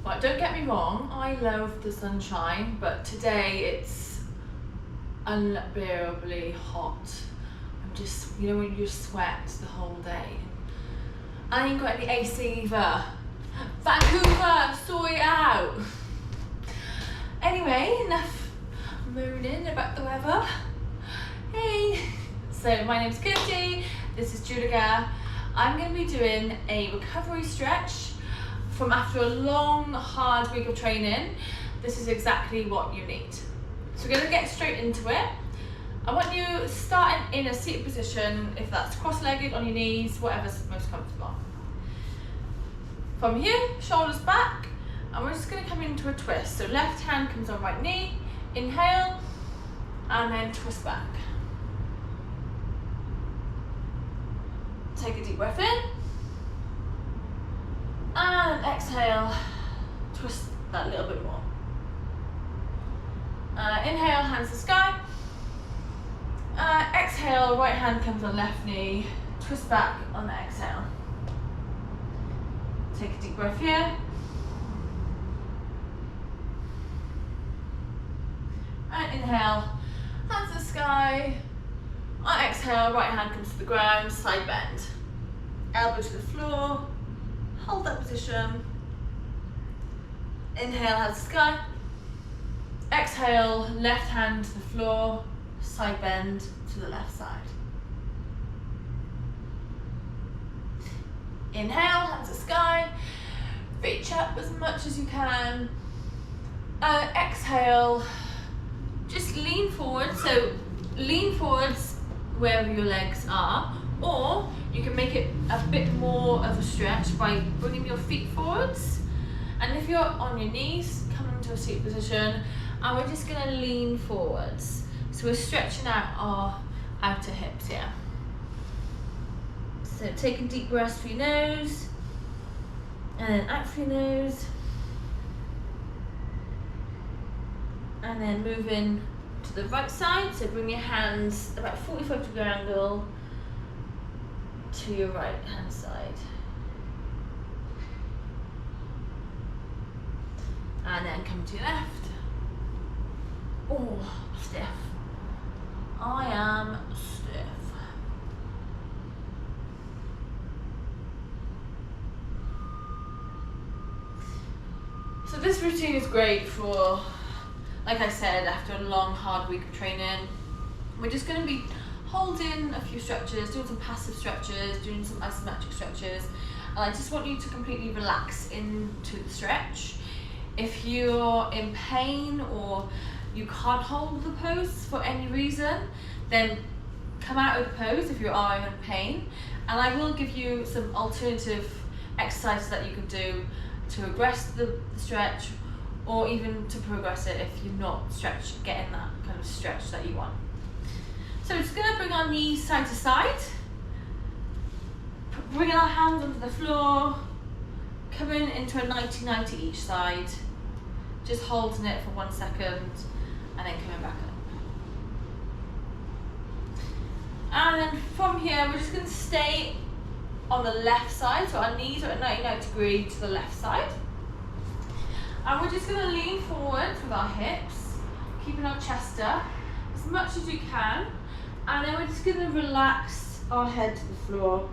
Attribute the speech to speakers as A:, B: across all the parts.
A: Right, don't get me wrong, I love the sunshine, but today it's unbearably hot. I'm just, you know when you sweat the whole day. I ain't got any AC either. Vancouver, sort it out. Anyway, enough mooning about the weather. Hey, so my name's Kirsty, this is Julia. I'm going to be doing a recovery stretch from after a long, hard week of training. This is exactly what you need. So we're going to get straight into it. I want you starting in a seated position, if that's cross-legged, on your knees, whatever's most comfortable. From here, shoulders back, and we're just going to come into a twist. So left hand comes on right knee, inhale, and then twist back. Take a deep breath in, and exhale, twist that a little bit more. Inhale, hands to sky. Exhale, right hand comes on left knee, twist back on the exhale. Take a deep breath here. And inhale, hands to the sky. On exhale, right hand comes to the ground, side bend. Elbow to the floor, hold that position. Inhale, hands to the sky. Exhale, left hand to the floor, side bend to the left side. Inhale, hands to the sky. Reach up as much as you can. Exhale, just lean forward. So lean forwards wherever your legs are, or you can make it a bit more of a stretch by bringing your feet forwards. And if you're on your knees, come into a seated position, and we're just going to lean forwards. So we're stretching out our outer hips here. So take a deep breath through your nose, and then out through your nose, and then move in to the right side. So bring your hands about 45-degree angle to your right hand side. And then come to your left. Oh, stiff. I am stiff. So this routine is great for, like I said, after a long, hard week of training. We're just going to be holding a few stretches, doing some passive stretches, doing some isometric stretches. And I just want you to completely relax into the stretch. If you're in pain or you can't hold the pose for any reason, then come out of the pose if you are in pain. And I will give you some alternative exercises that you can do to regress the stretch, or even to progress it if you're not getting that kind of stretch that you want. So we're just going to bring our knees side to side, bringing our hands onto the floor, coming into a 90-90 each side, just holding it for 1 second, and then coming back up. And then from here, we're just going to stay on the left side, so our knees are at 90 degrees to the left side. And we're just going to lean forward with our hips, keeping our chest up as much as you can. And then we're just going to relax our head to the floor.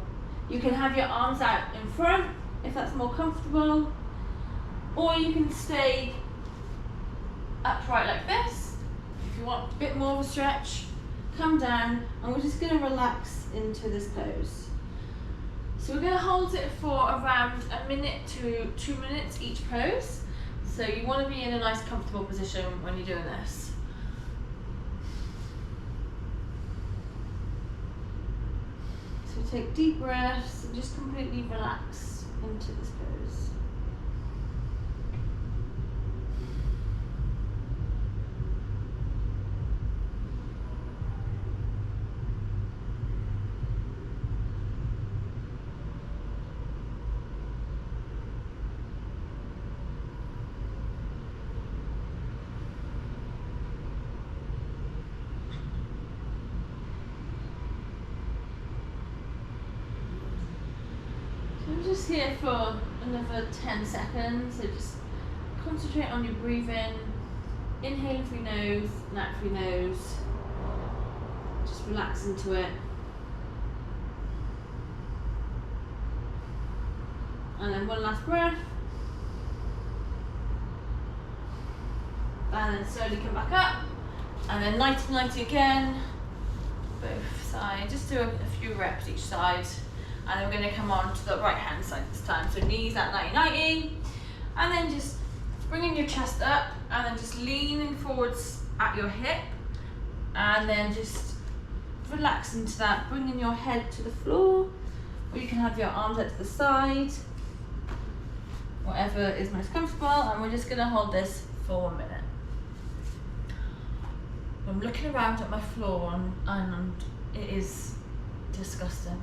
A: You can have your arms out in front if that's more comfortable, or you can stay upright like this. If you want a bit more of a stretch, come down, and we're just going to relax into this pose. So we're going to hold it for around 1 minute to 2 minutes each pose. So you want to be in a nice comfortable position when you're doing this. So take deep breaths and just completely relax into this pose. I'm just here for another 10 seconds, so just concentrate on your breathing. Inhale through your nose, and out through your nose. Just relax into it. And then one last breath. And then slowly come back up. And then 90-90 again. Both sides. Just do a few reps each side. And then we're going to come on to the right hand side this time. So knees at 90-90. And then just bringing your chest up. And then just leaning forwards at your hip. And then just relax into that. Bringing your head to the floor. Or you can have your arms out to the side. Whatever is most comfortable. And we're just going to hold this for a minute. I'm looking around at my floor and it is disgusting.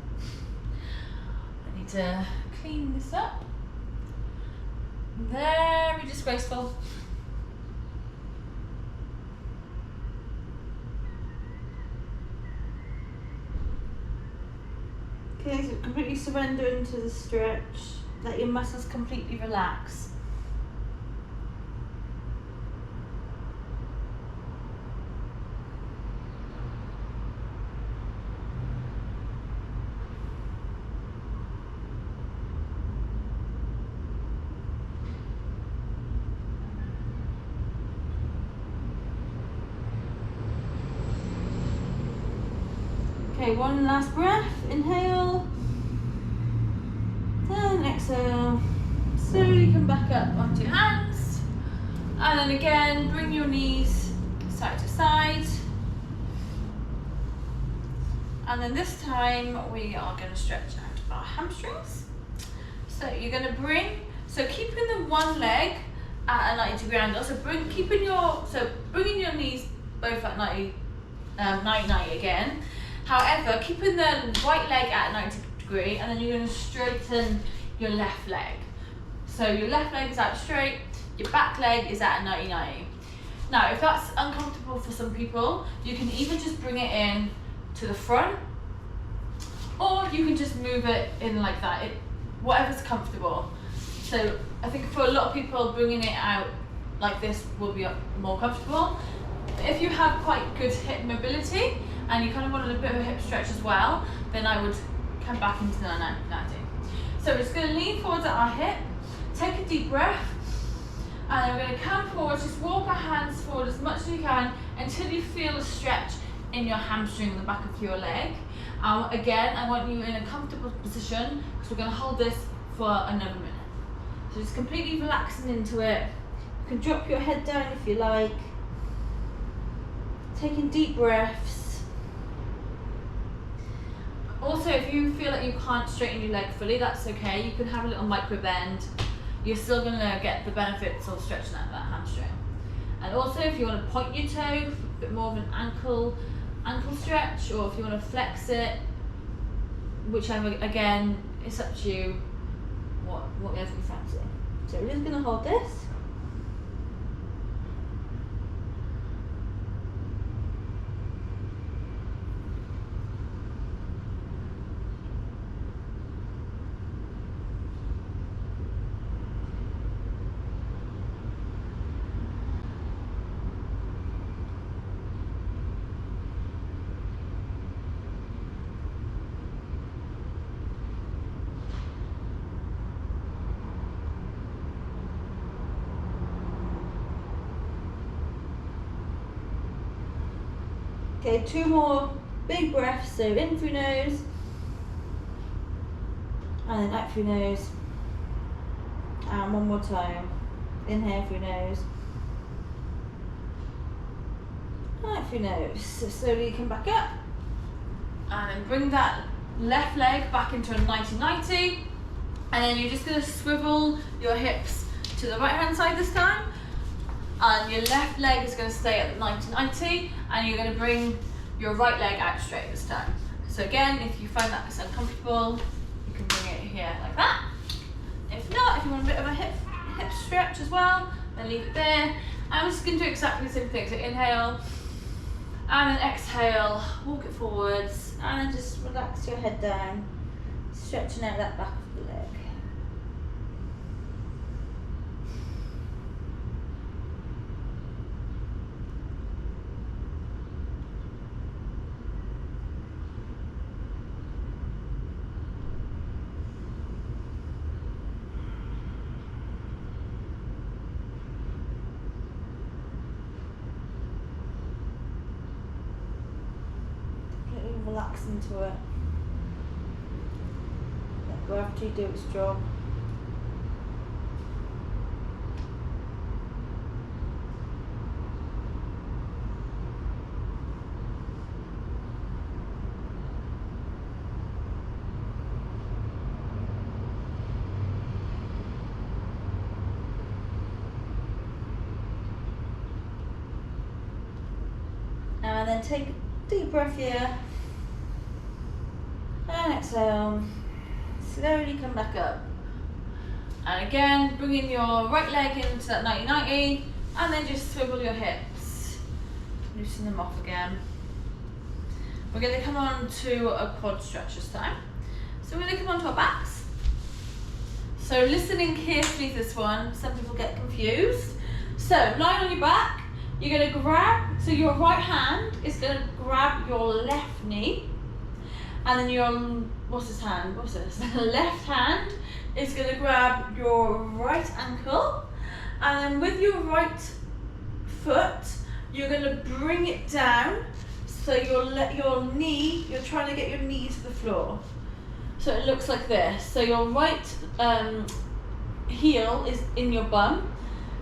A: I need to clean this up. Very disgraceful. Okay, so completely surrender into the stretch. Let your muscles completely relax. Okay, one last breath. Inhale. Then exhale. Slowly come back up onto your hands. And then again, bring your knees side to side. And then this time we are going to stretch out our hamstrings. So you're going to bring, so keeping the one leg at a 90-degree angle. So bringing your knees both at 90 again. However, keeping the right leg at 90 degree, and then you're going to straighten your left leg. So your left leg is out straight, your back leg is at 90-90. Now, if that's uncomfortable for some people, you can either just bring it in to the front, or you can just move it in like that, whatever's comfortable. So I think for a lot of people, bringing it out like this will be more comfortable. If you have quite good hip mobility, and you kind of wanted a bit of a hip stretch as well, then I would come back into the 90. So we're just going to lean forwards at our hip, take a deep breath, and then we're going to come forward, just walk our hands forward as much as you can until you feel a stretch in your hamstring in the back of your leg. Again, I want you in a comfortable position because we're going to hold this for another minute. So just completely relaxing into it. You can drop your head down if you like. Taking deep breaths. Also, if you feel like you can't straighten your leg fully, that's okay. You can have a little micro bend. You're still going to get the benefits of stretching out that hamstring. And also, if you want to point your toe, a bit more of an ankle stretch, or if you want to flex it, whichever, again, it's up to you, whatever you fancy. So we're just going to hold this. Okay, two more big breaths, so in through nose, and then out through nose, and one more time, inhale through nose, out through nose. So slowly come back up, and then bring that left leg back into a 90-90, and then you're just going to swivel your hips to the right hand side this time. And your left leg is going to stay at 90-90, and you're going to bring your right leg out straight this time. So again, if you find that uncomfortable, you can bring it here like that. If not, if you want a bit of a hip stretch as well, then leave it there. I'm just going to do exactly the same thing. So inhale, and then exhale, walk it forwards, and then just relax your head down, stretching out that back of the leg. relax into it. Let gravity do its job. And then take a deep breath here. And exhale. Slowly come back up. And again, bringing your right leg into that 90-90, and then just swivel your hips. Loosen them off again. We're going to come on to a quad stretch this time. So we're going to come on to our backs. So listening carefully to this one, some people get confused. So lying on your back, you're going to grab, so your right hand is going to grab your left knee, and then your, what's this hand, what's this? Left hand is going to grab your right ankle, and then with your right foot, you're going to bring it down, so your knee, you're trying to get your knee to the floor. So it looks like this. So your right heel is in your bum,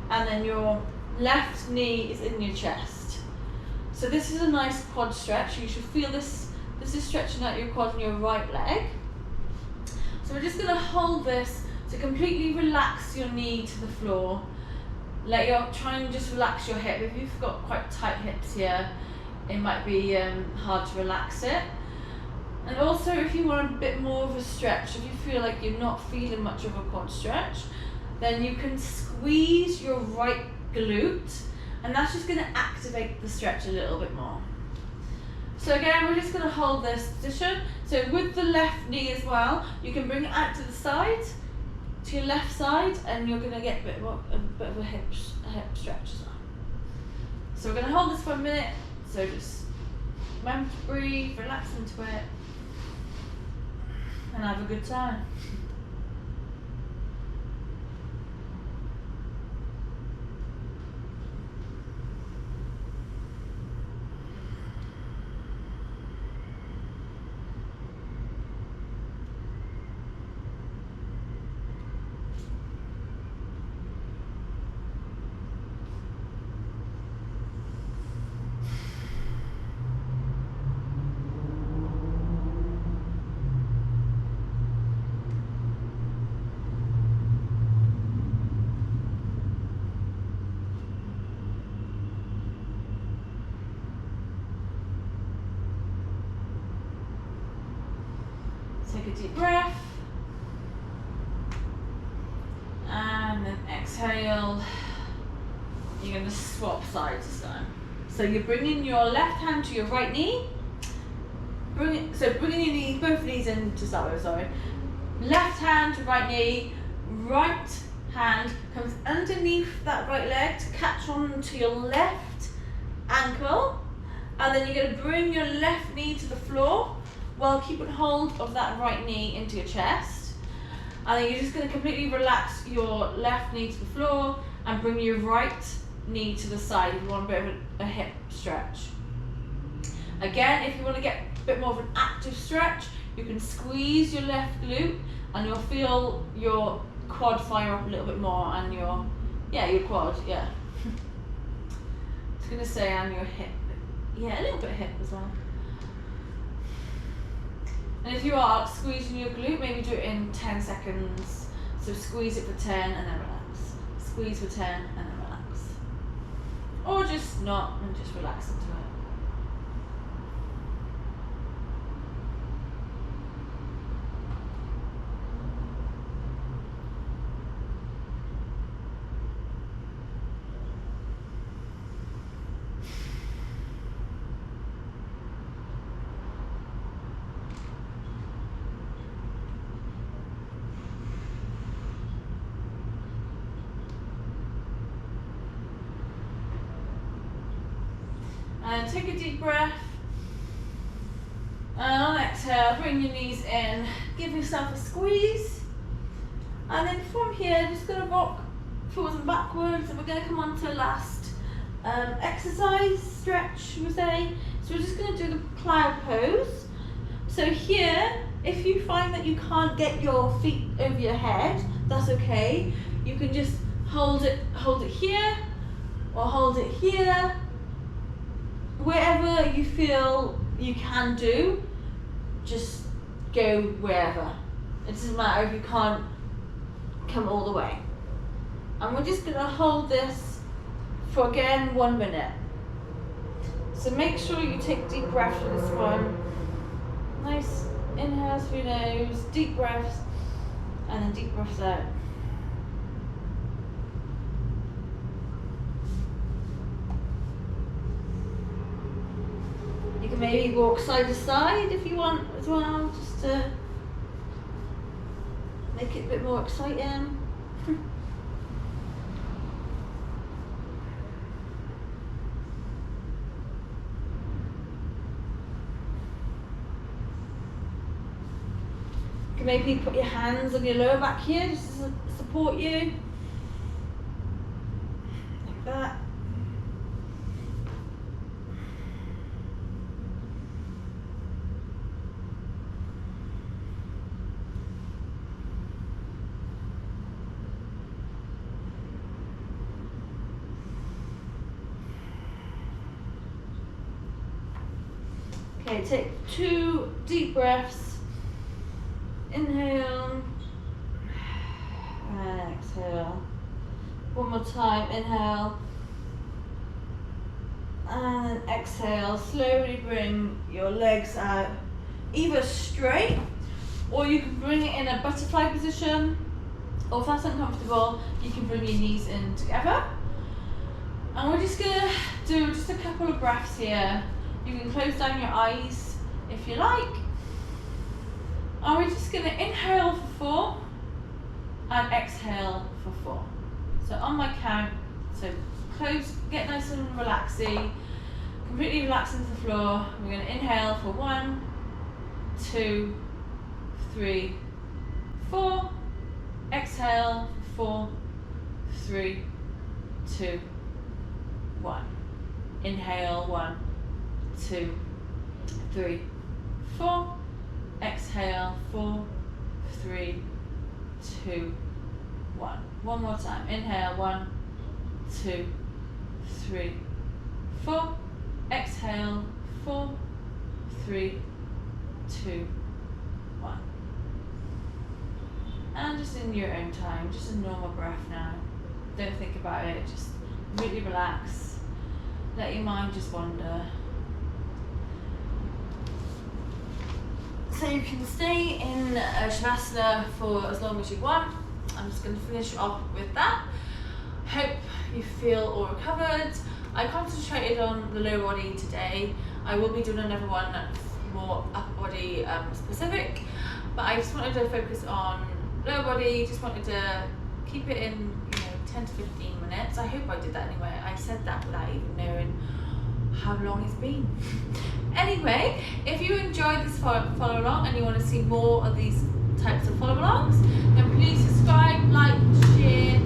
A: and then your left knee is in your chest. So this is a nice quad stretch. You should feel this. This is stretching out your quad and your right leg. So we're just going to hold this to completely relax your knee to the floor. Try and just relax your hip. If you've got quite tight hips here, it might be hard to relax it. And also, if you want a bit more of a stretch, if you feel like you're not feeling much of a quad stretch, then you can squeeze your right glute, and that's just going to activate the stretch a little bit more. So again, we're just going to hold this position. So with the left knee as well, you can bring it out to the side, to your left side, and you're going to get a bit of a hip stretch as well. So we're going to hold this for a minute. So just remember to breathe, relax into it, and have a good time. Take a deep breath, and then exhale. You're going to swap sides this time. So you're bringing your left hand to your right knee. Bringing your knees, both knees in to start with, sorry. Left hand to right knee, right hand comes underneath that right leg to catch on to your left ankle, and then you're going to bring your left knee to the floor while keeping hold of that right knee into your chest. And then you're just going to completely relax your left knee to the floor and bring your right knee to the side if you want a bit of a hip stretch. Again, if you want to get a bit more of an active stretch, you can squeeze your left glute and you'll feel your quad fire up a little bit more, and your quad, yeah. I was going to say, and your hip. Yeah, a little bit of hip as well. And if you are squeezing your glute, maybe do it in 10 seconds. So squeeze it for 10 and then relax. Squeeze for 10 and then relax. Or just not and just relax into it. And take a deep breath. And on exhale, bring your knees in. Give yourself a squeeze. And then from here, just going to rock forwards and backwards. And we're going to come on to the last exercise, stretch, we say. So we're just going to do the cloud pose. So here, if you find that you can't get your feet over your head, that's okay. You can just hold it here, or hold it here. Wherever you feel you can do, just go wherever. It doesn't matter if you can't come all the way. And we're just gonna hold this for again 1 minute. So make sure you take deep breaths for this one. Nice inhales through your nose, deep breaths, and then deep breaths out. You can maybe walk side to side if you want as well, just to make it a bit more exciting. You can maybe put your hands on your lower back here just to support you. Like that. Okay, take 2 deep breaths. Inhale and exhale. One more time, inhale and then exhale. Slowly bring your legs out, either straight or you can bring it in a butterfly position, or if that's uncomfortable, you can bring your knees in together. And we're just gonna do just a couple of breaths here. You can close down your eyes if you like. And we're just going to inhale for 4 and exhale for 4. So on my count, so close, get nice and relaxing, completely relax into the floor. We're going to inhale for 1, 2, 3, 4. Exhale for 4, 3, 2, 1. Inhale 1, 2, 3, 4. Exhale 4, 3, 2, 1. One more time. Inhale 1, 2, 3, 4. Exhale 4, 3, 2, 1. And just in your own time, just a normal breath now. Don't think about it, just really relax. Let your mind just wander. So you can stay in Shavasana for as long as you want. I'm just going to finish off with that. Hope you feel all recovered. I concentrated on the lower body today. I will be doing another one that's more upper body specific, but I just wanted to focus on lower body. Just wanted to keep it in 10 to 15 minutes. I hope I did that anyway. I said that without even knowing how long it's been. Anyway, if you enjoyed this follow along and you want to see more of these types of follow alongs, then please subscribe, like, share,